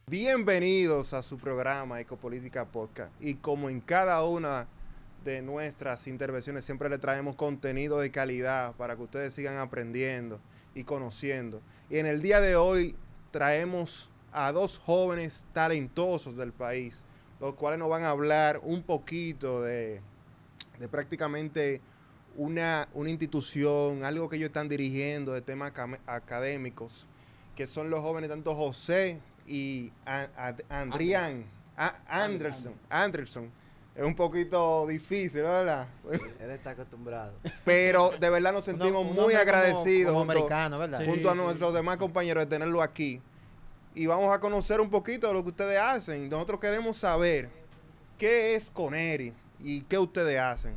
Bienvenidos a su programa Ecopolítica Podcast. Y como en cada una de nuestras intervenciones siempre le traemos contenido de calidad para que ustedes sigan aprendiendo y conociendo. Y en el día de hoy traemos a dos jóvenes talentosos del país, los cuales nos van a hablar un poquito de prácticamente una institución, algo que ellos están dirigiendo de temas académicos, que son los jóvenes tanto José y Anderson. Es un poquito difícil, ¿verdad? Él está acostumbrado. Pero de verdad nos sentimos muy agradecidos como americano, ¿verdad? junto a nuestros demás compañeros de tenerlo aquí. Y vamos a conocer un poquito de lo que ustedes hacen. Nosotros queremos saber qué es Coneri y qué ustedes hacen.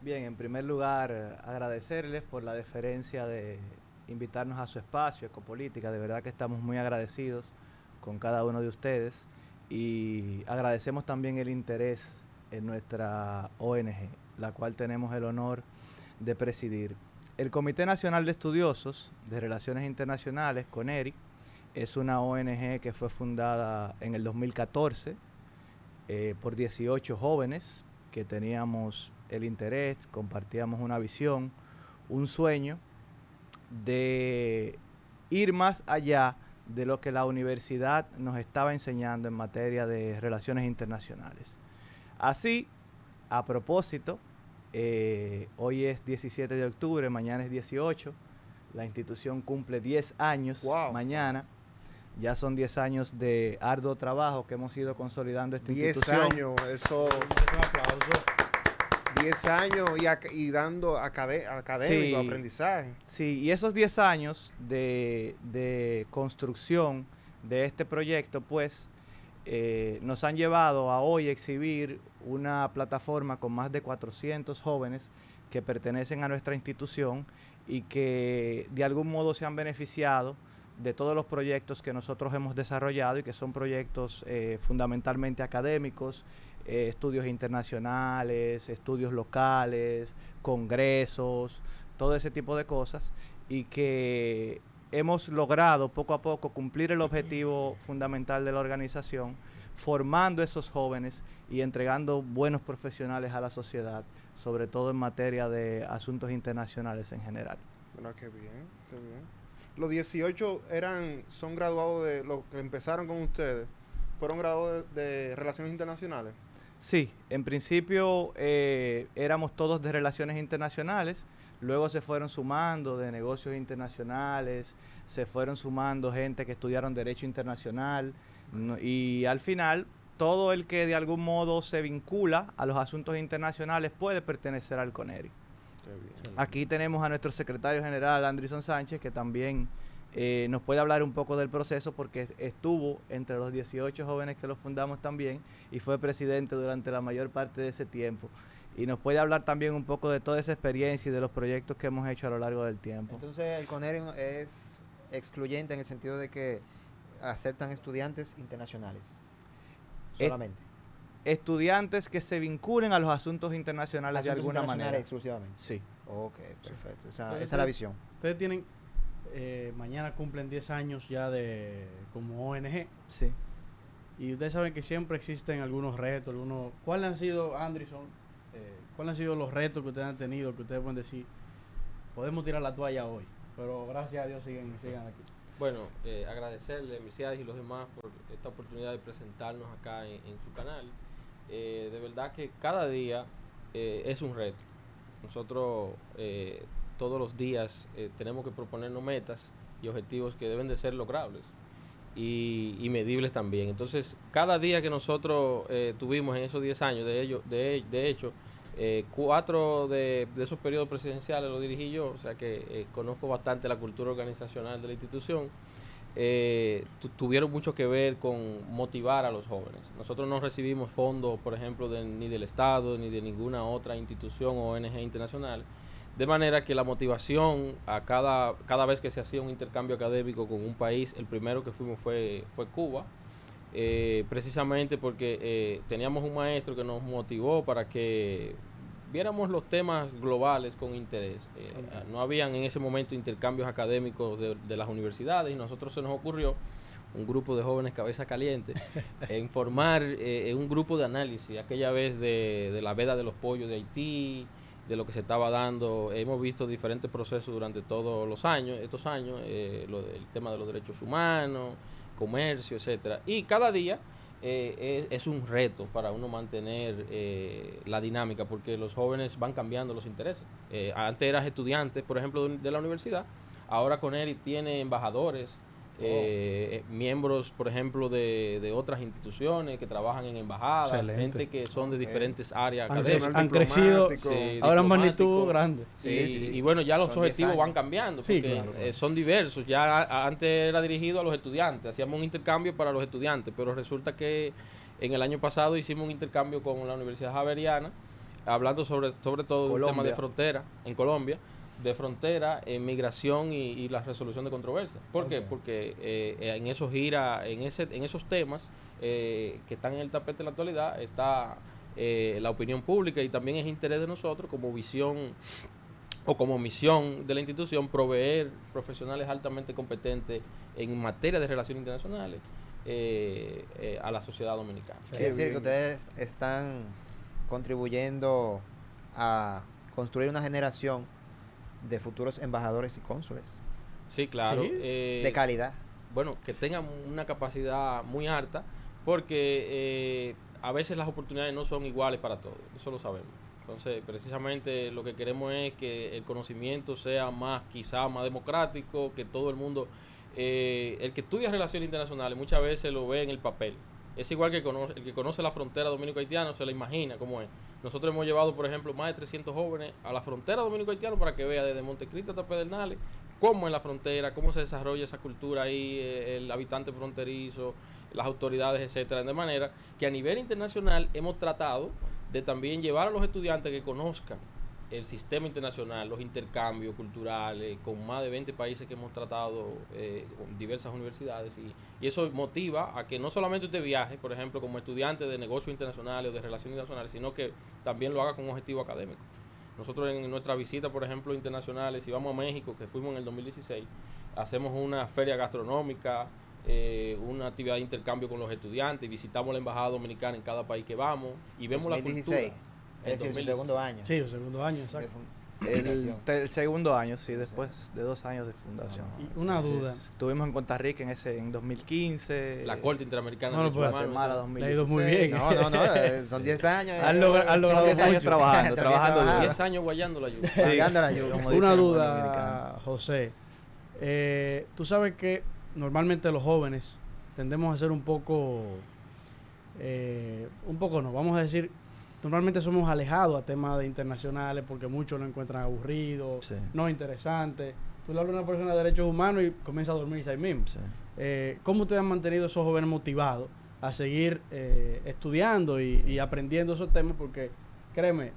Bien, en primer lugar, agradecerles por la deferencia de invitarnos a su espacio, Ecopolítica. De verdad que estamos muy agradecidos con cada uno de ustedes y agradecemos también el interés en nuestra ONG, la cual tenemos el honor de presidir. El Comité Nacional de Estudiosos de Relaciones Internacionales, CONERI, es una ONG que fue fundada en el 2014 por 18 jóvenes que teníamos el interés, compartíamos una visión, un sueño de ir más allá de lo que la universidad nos estaba enseñando en materia de relaciones internacionales. Así, a propósito, hoy es 17 de octubre, mañana es 18, la institución cumple 10 años, mañana. Ya son 10 años de arduo trabajo que hemos ido consolidando esta institución. 10 años, eso. Un aplauso. 10 años y dando académico, sí, aprendizaje. Sí, y esos 10 años de construcción de este proyecto, pues, nos han llevado a hoy exhibir una plataforma con más de 400 jóvenes que pertenecen a nuestra institución y que de algún modo se han beneficiado de todos los proyectos que nosotros hemos desarrollado y que son proyectos fundamentalmente académicos, estudios internacionales, estudios locales, congresos, todo ese tipo de cosas, y que hemos logrado poco a poco cumplir el objetivo fundamental de la organización, formando esos jóvenes y entregando buenos profesionales a la sociedad, sobre todo en materia de asuntos internacionales en general. Bueno, qué bien, qué bien. Los 18 son graduados de los que empezaron con ustedes, ¿fueron graduados de Relaciones Internacionales? Sí, en principio éramos todos de Relaciones Internacionales, luego se fueron sumando de negocios internacionales, se fueron sumando gente que estudiaron Derecho Internacional y al final todo el que de algún modo se vincula a los asuntos internacionales puede pertenecer al CONERI. Aquí tenemos a nuestro secretario general, Anderson Sánchez, que también nos puede hablar un poco del proceso porque estuvo entre los 18 jóvenes que lo fundamos también y fue presidente durante la mayor parte de ese tiempo. Y nos puede hablar también un poco de toda esa experiencia y de los proyectos que hemos hecho a lo largo del tiempo. Entonces, el CONERI es excluyente en el sentido de que aceptan estudiantes internacionales solamente. Estudiantes que se vinculen a los asuntos internacionales de alguna manera. Exclusivamente. Sí. Ok, perfecto. Esa es la visión. Ustedes tienen, mañana cumplen 10 años ya como ONG. Sí. Y ustedes saben que siempre existen algunos retos. ¿Cuáles han sido, Anderson, cuáles han sido los retos que ustedes han tenido, que ustedes pueden decir, podemos tirar la toalla hoy, pero gracias a Dios sigan aquí? Bueno, agradecerle a Misiades y los demás por esta oportunidad de presentarnos acá en su canal. De verdad que cada día es un reto. Nosotros todos los días tenemos que proponernos metas y objetivos que deben de ser logrables y medibles también. Entonces, cada día que nosotros tuvimos en esos 10 años, de hecho, 4 de esos periodos presidenciales los dirigí yo, o sea que conozco bastante la cultura organizacional de la institución. Tuvieron mucho que ver con motivar a los jóvenes. Nosotros no recibimos fondos, por ejemplo, ni del Estado, ni de ninguna otra institución o ONG internacional, de manera que la motivación a cada vez que se hacía un intercambio académico con un país, el primero que fuimos fue Cuba, precisamente porque teníamos un maestro que nos motivó para que viéramos los temas globales con interés. No habían en ese momento intercambios académicos de las universidades y nosotros se nos ocurrió un grupo de jóvenes cabeza caliente, en formar un grupo de análisis, aquella vez de la veda de los pollos de Haití, de lo que se estaba dando. Hemos visto diferentes procesos durante todos los años, el tema de los derechos humanos, comercio, etcétera. Y cada día es un reto para uno mantener la dinámica, porque los jóvenes van cambiando los intereses. Antes eras estudiante, por ejemplo, de la universidad, ahora Coneri tiene embajadores, miembros, por ejemplo, de otras instituciones que trabajan en embajadas, Excelente. gente que son de diferentes áreas Han, académicas. han crecido Sí, ahora en diplomático. magnitud grande. Sí. Y bueno, ya los Son 10 objetivos van años. cambiando, Sí, porque claro. son diversos. Ya antes era dirigido a los estudiantes, hacíamos un intercambio para los estudiantes, pero resulta que en el año pasado hicimos un intercambio con la Universidad Javeriana, hablando sobre todo de un tema Colombia. de frontera en Colombia, de frontera, migración y la resolución de controversias. ¿Por qué? Ok. Porque en eso gira, en esos temas que están en el tapete en la actualidad, está la opinión pública, y también es interés de nosotros como visión o como misión de la institución proveer profesionales altamente competentes en materia de relaciones internacionales a la sociedad dominicana. Es Qué decir, que bien. ustedes están contribuyendo a construir una generación de futuros embajadores y cónsules Sí, claro. Sí. de calidad. Bueno, que tengan una capacidad muy alta, porque a veces las oportunidades no son iguales para todos, eso lo sabemos. Entonces, precisamente lo que queremos es que el conocimiento sea quizá más democrático, que todo el mundo, el que estudia relaciones internacionales muchas veces lo ve en el papel. Es igual que el que conoce la frontera dominico-haitiana, se la imagina cómo es. Nosotros hemos llevado, por ejemplo, más de 300 jóvenes a la frontera dominico-haitiana para que vea desde Montecristi hasta Pedernales cómo en la frontera, cómo se desarrolla esa cultura ahí, el habitante fronterizo, las autoridades, etcétera. De manera que a nivel internacional hemos tratado de también llevar a los estudiantes que conozcan el sistema internacional, los intercambios culturales, con más de 20 países que hemos tratado, con diversas universidades, y eso motiva a que no solamente usted viaje, por ejemplo, como estudiante de negocios internacionales o de relaciones internacionales, sino que también lo haga con un objetivo académico. Nosotros en nuestra visita, por ejemplo, internacionales, si vamos a México, que fuimos en el 2016, hacemos una feria gastronómica, una actividad de intercambio con los estudiantes, visitamos la embajada dominicana en cada país que vamos y vemos 2016, la cultura. es decir, su 2016. segundo año. Sí, el segundo año, exacto. El segundo año, sí, después de 2 años de fundación. Y una duda. Estuvimos en Costa Rica en 2015. La Corte Interamericana No, de no, Derechos pues, Humanos. Guatemala Le ha ido muy 2016. bien. No, son 10 años. Han logrado 10 años mucho. trabajando trabajando. 10 años guayando la lluvia. Cargando la lluvia. Como dice Una el buen duda, dominicano. José. Tú sabes que normalmente los jóvenes tendemos a ser un poco no, vamos a decir, normalmente somos alejados a temas de internacionales porque muchos lo encuentran aburrido, Sí. no interesante. Tú le hablas a una persona de derechos humanos y comienza a dormirse ahí mismo. Sí. ¿Cómo ustedes han mantenido a esos jóvenes motivados a seguir estudiando y aprendiendo esos temas? Porque, créeme,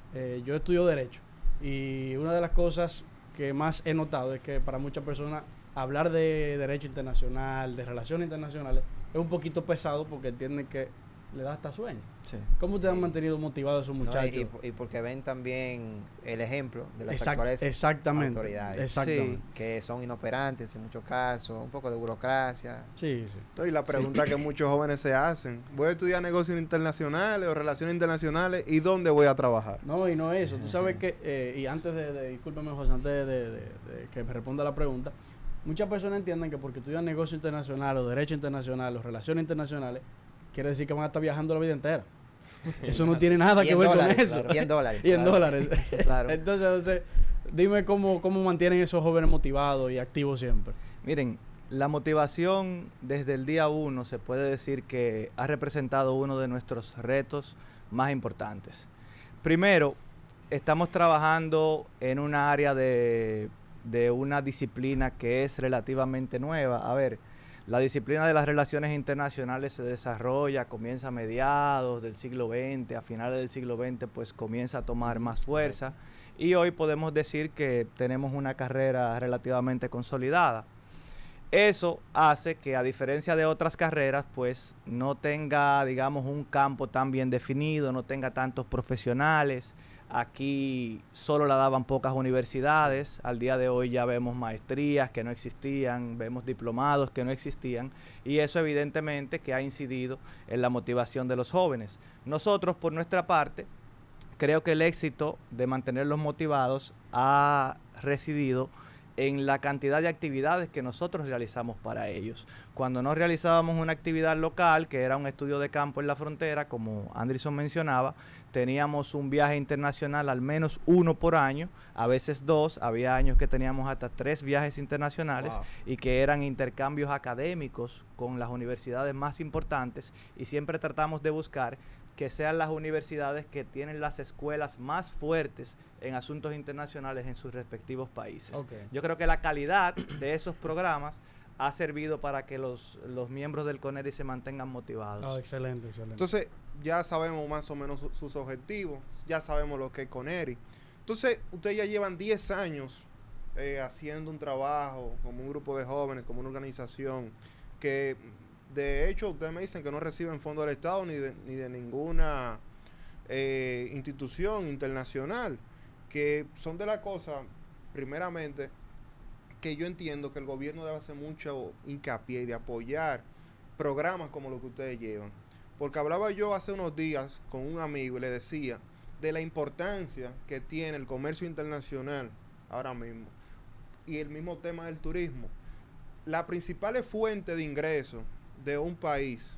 yo estudio Derecho y una de las cosas que más he notado es que para muchas personas hablar de Derecho internacional, de relaciones internacionales, es un poquito pesado porque entienden que le da hasta sueño. Sí. ¿Cómo ustedes han mantenido motivados a esos ¿No? muchachos? Y porque ven también el ejemplo de las Exact- actuales exactamente. autoridades, Exactamente. que son inoperantes en muchos casos, un poco de burocracia. Sí, sí. Y la pregunta que muchos jóvenes se hacen, ¿voy a estudiar negocios internacionales o relaciones internacionales y dónde voy a trabajar? No, y no eso. Tú sabes que, y antes discúlpeme José, antes de que me responda la pregunta, muchas personas entienden que porque estudian negocio internacional o derecho internacional o relaciones internacionales, quiere decir que van a estar viajando la vida entera. Eso no tiene nada que ver con eso. Y en dólares. Y en claro. dólares. Claro. Entonces, José, dime cómo mantienen esos jóvenes motivados y activos siempre. Miren, la motivación desde el día 1 se puede decir que ha representado uno de nuestros retos más importantes. Primero, estamos trabajando en una área de una disciplina que es relativamente nueva. A ver, la disciplina de las relaciones internacionales se desarrolla, comienza a mediados del siglo XX, a finales del siglo XX pues comienza a tomar más fuerza y hoy podemos decir que tenemos una carrera relativamente consolidada. Eso hace que, a diferencia de otras carreras, pues no tenga, digamos, un campo tan bien definido, no tenga tantos profesionales. Aquí solo la daban pocas universidades, al día de hoy ya vemos maestrías que no existían, vemos diplomados que no existían, y eso evidentemente que ha incidido en la motivación de los jóvenes. Nosotros, por nuestra parte, creo que el éxito de mantenerlos motivados ha residido en la cantidad de actividades que nosotros realizamos para ellos. Cuando no realizábamos una actividad local, que era un estudio de campo en la frontera, como Anderson mencionaba, teníamos un viaje internacional, al menos uno por año, a veces dos, había años que teníamos hasta 3 viajes internacionales, Wow. y que eran intercambios académicos con las universidades más importantes, y siempre tratamos de buscar que sean las universidades que tienen las escuelas más fuertes en asuntos internacionales en sus respectivos países. Yo creo que la calidad de esos programas ha servido para que los miembros del CONERI se mantengan motivados. Oh, excelente, excelente. Entonces, ya sabemos más o menos sus objetivos, ya sabemos lo que es CONERI. Entonces, ustedes ya llevan 10 años haciendo un trabajo como un grupo de jóvenes, como una organización que, de hecho, ustedes me dicen que no reciben fondos del Estado ni de ninguna institución internacional, que son de las cosas, primeramente, que yo entiendo que el gobierno debe hacer mucho hincapié de apoyar programas como los que ustedes llevan. Porque hablaba yo hace unos días con un amigo y le decía de la importancia que tiene el comercio internacional ahora mismo y el mismo tema del turismo. La principal fuente de ingresos de un país,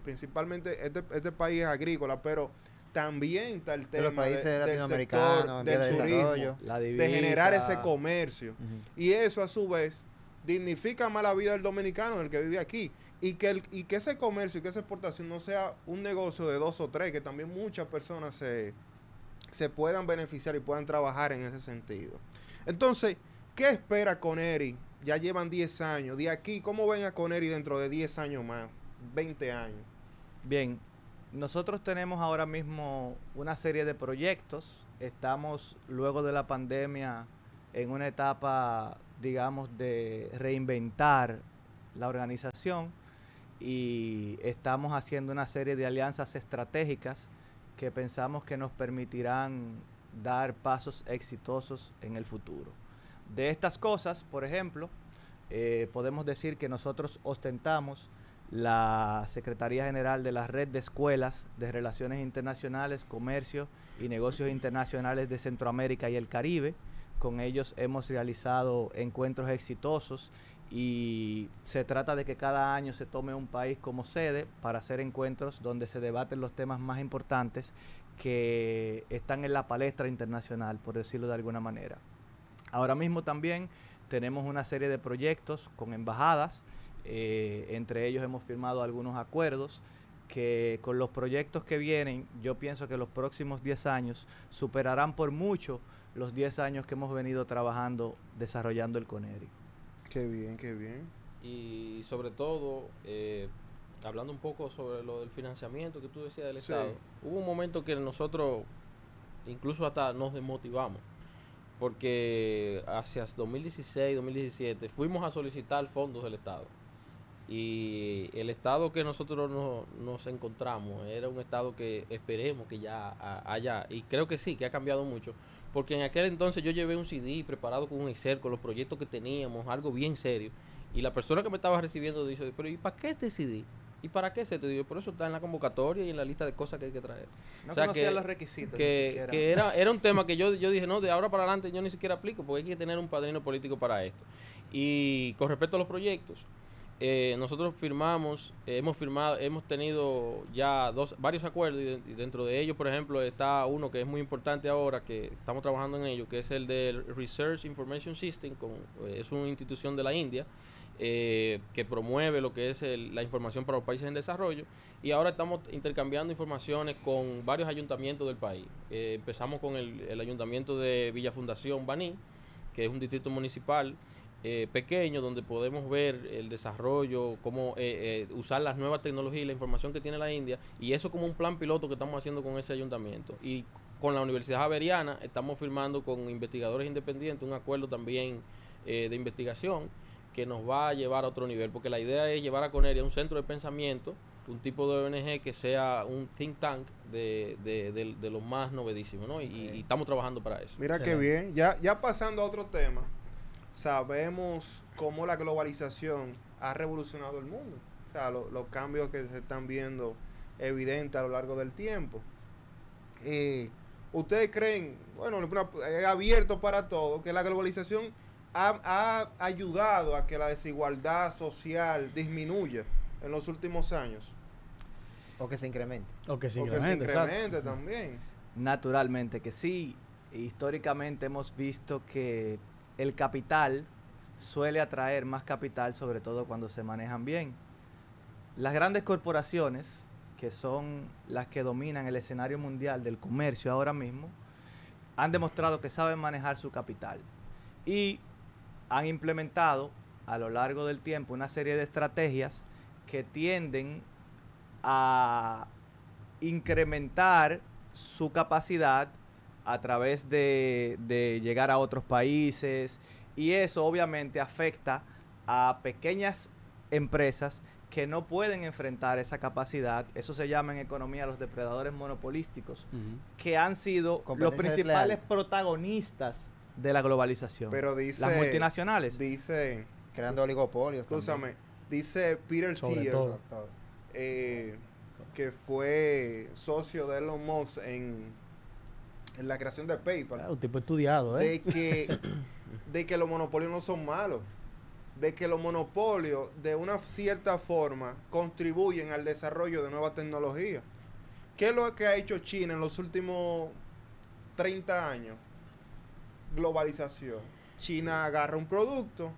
principalmente este país es agrícola, pero también está el De los tema países del latinoamericanos, sector en vías de del turismo, desarrollo. La de divisa, generar ese comercio. Ujú. Y eso a su vez dignifica más la vida del dominicano, del que vive aquí. Y que ese comercio y que esa exportación no sea un negocio de 2 o 3, que también muchas personas se puedan beneficiar y puedan trabajar en ese sentido. Entonces, ¿qué espera CONERI? Ya llevan 10 años. De aquí, ¿cómo ven a CONERI dentro de 10 años más? 20 años. Bien, nosotros tenemos ahora mismo una serie de proyectos. Estamos luego de la pandemia en una etapa, digamos, de reinventar la organización, y estamos haciendo una serie de alianzas estratégicas que pensamos que nos permitirán dar pasos exitosos en el futuro. De estas cosas, por ejemplo, podemos decir que nosotros ostentamos la Secretaría General de la Red de Escuelas de Relaciones Internacionales, Comercio y Negocios Internacionales de Centroamérica y el Caribe. Con ellos hemos realizado encuentros exitosos, y se trata de que cada año se tome un país como sede para hacer encuentros donde se debaten los temas más importantes que están en la palestra internacional, por decirlo de alguna manera. Ahora mismo también tenemos una serie de proyectos con embajadas. Entre ellos hemos firmado algunos acuerdos que, con los proyectos que vienen, yo pienso que los próximos 10 años superarán por mucho los 10 años que hemos venido trabajando, desarrollando el CONERI. Qué bien, qué bien. Y sobre todo, hablando un poco sobre lo del financiamiento que tú decías del Sí. Estado, hubo un momento que nosotros incluso hasta nos desmotivamos, porque hacia 2016, 2017 fuimos a solicitar fondos del Estado, y el Estado que nosotros nos encontramos era un Estado que esperemos que ya haya, y creo que sí, que ha cambiado mucho, porque en aquel entonces yo llevé un CD preparado con un Excel, con los proyectos que teníamos, algo bien serio, y la persona que me estaba recibiendo dice, pero ¿y para qué este CD? ¿Y para qué se te dio? Por eso está en la convocatoria y en la lista de cosas que hay que traer. No O sea, conocía que- los requisitos. ni Que siquiera. era un tema que yo dije, no, de ahora para adelante yo ni siquiera aplico, porque hay que tener un padrino político para esto. Y con respecto a los proyectos, nosotros hemos tenido ya varios acuerdos, y dentro de ellos, por ejemplo, está uno que es muy importante ahora, que estamos trabajando en ello, que es el del Research Information System, es una institución de la India, que promueve lo que es la información para los países en desarrollo, y ahora estamos intercambiando informaciones con varios ayuntamientos del país. Empezamos con el ayuntamiento de Villa Fundación Baní, que es un distrito municipal pequeño, donde podemos ver el desarrollo, cómo usar las nuevas tecnologías y la información que tiene la India, y eso como un plan piloto que estamos haciendo con ese ayuntamiento. Y con la Universidad Javeriana estamos firmando con investigadores independientes un acuerdo también de investigación que nos va a llevar a otro nivel, porque la idea es llevar a CONERI a un centro de pensamiento un tipo de ONG que sea un think tank de los más novedísimos, ¿no? Y estamos trabajando para eso. Mira qué bien. Ya pasando a otro tema, sabemos cómo la globalización ha revolucionado el mundo. O sea, los cambios que se están viendo evidentes a lo largo del tiempo. ¿Ustedes creen, bueno, es abierto para todo, que la globalización ha ayudado a que la desigualdad social disminuya en los últimos años? O que se incremente. O que se O que se incremente, exacto. incremente también. Naturalmente que sí. Históricamente hemos visto que el capital suele atraer más capital, sobre todo cuando se manejan bien. Las grandes corporaciones, que son las que dominan el escenario mundial del comercio ahora mismo, han demostrado que saben manejar su capital y han implementado a lo largo del tiempo una serie de estrategias que tienden a incrementar su capacidad a través de llegar a otros países, y eso obviamente afecta a pequeñas empresas que no pueden enfrentar esa capacidad. Eso se llama en economía los depredadores monopolísticos, que han sido los Competencia principales desleal. protagonistas de la globalización. Pero dice, las multinacionales. Dice, Creando oligopolios. escúchame, dice Peter Sobre Thiel, todo. que fue socio de Elon Musk en la creación de PayPal, Un tipo estudiado, ¿eh? de que los monopolios no son malos, de que los monopolios de una cierta forma contribuyen al desarrollo de nuevas tecnologías. ¿Qué es lo que ha hecho China en los últimos 30 años? Globalización. China agarra un producto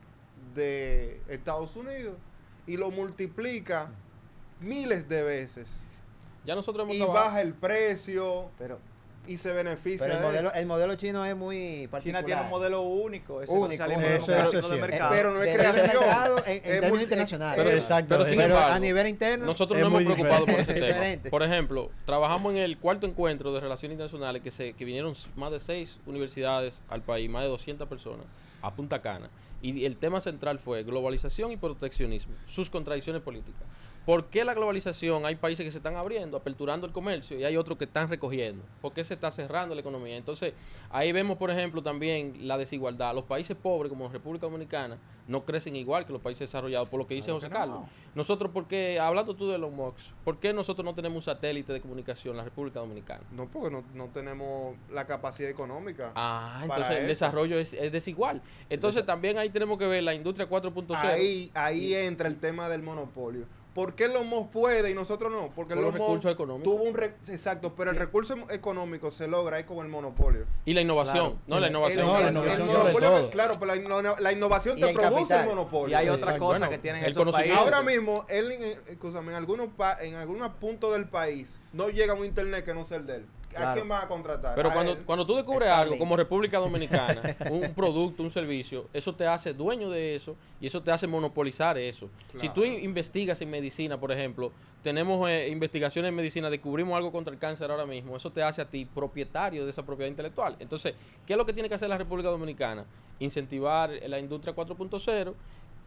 de Estados Unidos y lo multiplica miles de veces Ya nosotros hemos y trabajado. baja el precio Pero y se beneficia Pero de él. el modelo chino es muy particular. China tiene un modelo único, ese Único, socialismo eso democrático es de cierto. mercado. Pero no es De creación. mercado en Es términos multi- internacionales. Pero exacto. pero sin Pero embargo, a nivel interno, Nosotros es nos hemos muy preocupado por ese diferente. tema. Diferente. Por ejemplo, trabajamos en el cuarto encuentro de relaciones internacionales que vinieron más de 6 universidades al país, más de 200 personas, a Punta Cana. Y el tema central fue globalización y proteccionismo, sus contradicciones políticas. ¿Por qué la globalización? Hay países que se están abriendo, aperturando el comercio, y hay otros que están recogiendo. ¿Por qué se está cerrando la economía? Entonces, ahí vemos, por ejemplo, también la desigualdad. Los países pobres, como República Dominicana, no crecen igual que los países desarrollados, por lo que dice Claro José que no. Carlos. Nosotros, hablando tú de los MOX, ¿por qué nosotros no tenemos un satélite de comunicación en la República Dominicana? No, porque no tenemos la capacidad económica. Ah, para entonces el eso. desarrollo es desigual. Entonces también ahí tenemos que ver la industria 4.0. Ahí entra el tema del monopolio. ¿Por qué Elon Musk puede y nosotros no? Porque Por los Elon Musk recursos económicos. tuvo exacto, pero el recurso económico se logra ahí con el monopolio. Y la innovación, Claro. ¿no? La innovación. No, la El innovación monopolio sobre todo. claro, pero la innovación Y te el produce capital. el monopolio. Y hay otra Exacto. cosa Bueno, que tienen el esos conocimiento. países. Ahora mismo, escúchame, en algunos puntos del país no llega un internet que no sea el de él. ¿A Claro. quién van a contratar? Pero A cuando, él. cuando tú descubres Starlink. algo como República Dominicana, un producto, un servicio, eso te hace dueño de eso y eso te hace monopolizar eso. Si Claro. tú investigas en medicina, por ejemplo, tenemos investigaciones en medicina, descubrimos algo contra el cáncer ahora mismo, eso te hace a ti propietario de esa propiedad intelectual. Entonces, ¿qué es lo que tiene que hacer la República Dominicana? Incentivar la industria 4.0,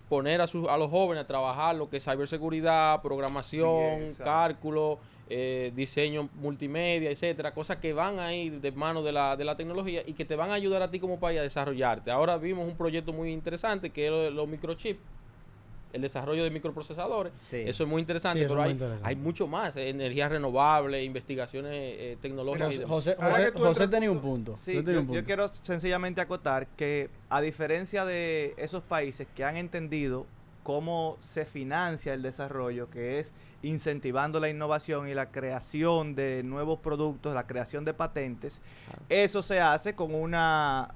poner a los jóvenes a trabajar lo que es ciberseguridad, programación, Bien, exacto. cálculo, diseño multimedia, etcétera, cosas que van a ir de mano de la tecnología y que te van a ayudar a ti como país a desarrollarte. Ahora vimos un proyecto muy interesante que es lo de los microchips, el desarrollo de microprocesadores. Sí. Eso es muy interesante, Sí, eso pero es muy hay, interesante. hay mucho más, energías renovables, investigaciones tecnológicas. y demás. Ahora que tú José entras- tenía un punto. Sí, Yo tenía un yo punto. quiero sencillamente acotar que a diferencia de esos países que han entendido cómo se financia el desarrollo, que es incentivando la innovación y la creación de nuevos productos, la creación de patentes, eso se hace con una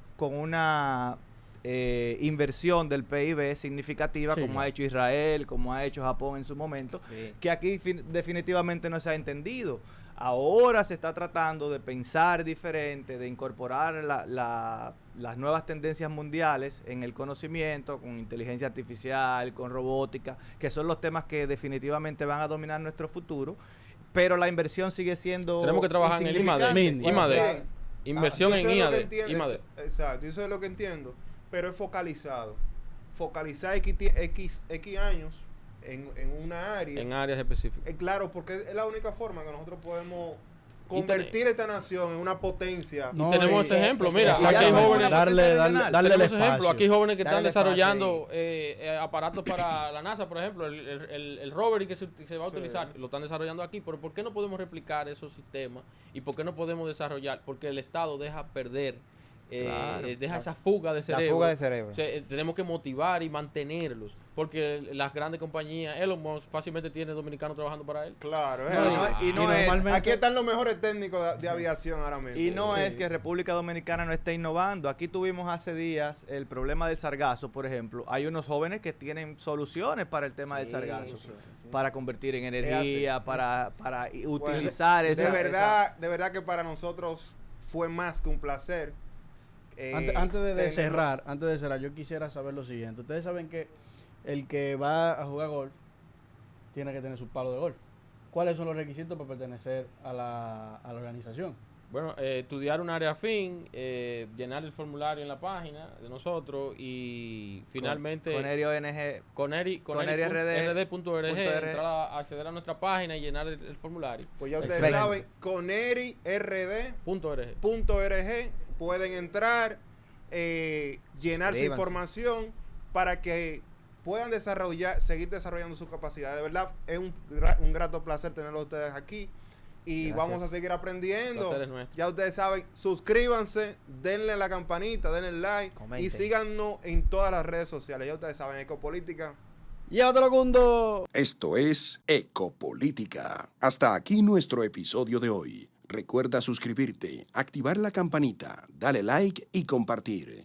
inversión del PIB significativa, Sí, como claro. ha hecho Israel, como ha hecho Japón en su momento, Sí. que aquí definitivamente no se ha entendido. Ahora se está tratando de pensar diferente, de incorporar las nuevas tendencias mundiales en el conocimiento, con inteligencia artificial, con robótica, que son los temas que definitivamente van a dominar nuestro futuro, pero la inversión sigue siendo Tenemos que trabajar en el insignificante. IMADE. IMADE. Miren, Inversión yo en sé lo que IADE. entiendes, IMADE. Exacto, yo sé lo que entiendo, pero es focalizado. Focalizar X años en una área. En áreas específicas. Claro, porque es la única forma que nosotros podemos convertir esta nación en una potencia. No, tenemos ese ejemplo, mira, y aquí hay somos jóvenes. una darle el Tenemos ejemplo, espacio. aquí hay jóvenes que están Darle espacio desarrollando aparatos para la NASA, por ejemplo, el rover que se va a Sí. utilizar, lo están desarrollando aquí, pero ¿por qué no podemos replicar esos sistemas? ¿Y por qué no podemos desarrollar? Porque el Estado deja perder, Claro. deja esa fuga de La cerebro. fuga de cerebro. O sea, tenemos que motivar y mantenerlos, porque las grandes compañías, Elon Musk fácilmente tiene dominicanos trabajando para él. Claro, es No, así. y no Y es, normalmente- Aquí están los mejores técnicos de aviación ahora mismo. y no Sí. es que República Dominicana no esté innovando. Aquí tuvimos hace días el problema del sargazo, por ejemplo. Hay unos jóvenes que tienen soluciones para el tema del Sí, sargazo, sí, sí. para convertir en así. energía, para Bueno, utilizar esa... de verdad que para nosotros fue más que un placer. Antes de tenerlo- cerrar, yo quisiera saber lo siguiente. Ustedes saben que el que va a jugar golf tiene que tener su palo de golf. ¿Cuáles son los requisitos para pertenecer a la organización? Bueno, estudiar un área afín, llenar el formulario en la página de nosotros y finalmente Con Eri ONG. Coneri.rd, .rd, entrar a acceder a nuestra página y llenar el formulario. Pues ya ustedes Excelente. saben, conerird.org .org. pueden entrar, llenar su Inscríbanse. información para que puedan seguir desarrollando su capacidad. De verdad, es un grato placer tenerlos ustedes aquí. Y Gracias. vamos a seguir aprendiendo. Placer es nuestro. Ya ustedes saben, suscríbanse, denle a la campanita, denle like Comenten. y síganos en todas las redes sociales. Ya ustedes saben, Ecopolítica. ¡Llévatelo, Gundo! Esto es Ecopolítica. Hasta aquí nuestro episodio de hoy. Recuerda suscribirte, activar la campanita, dale like y compartir.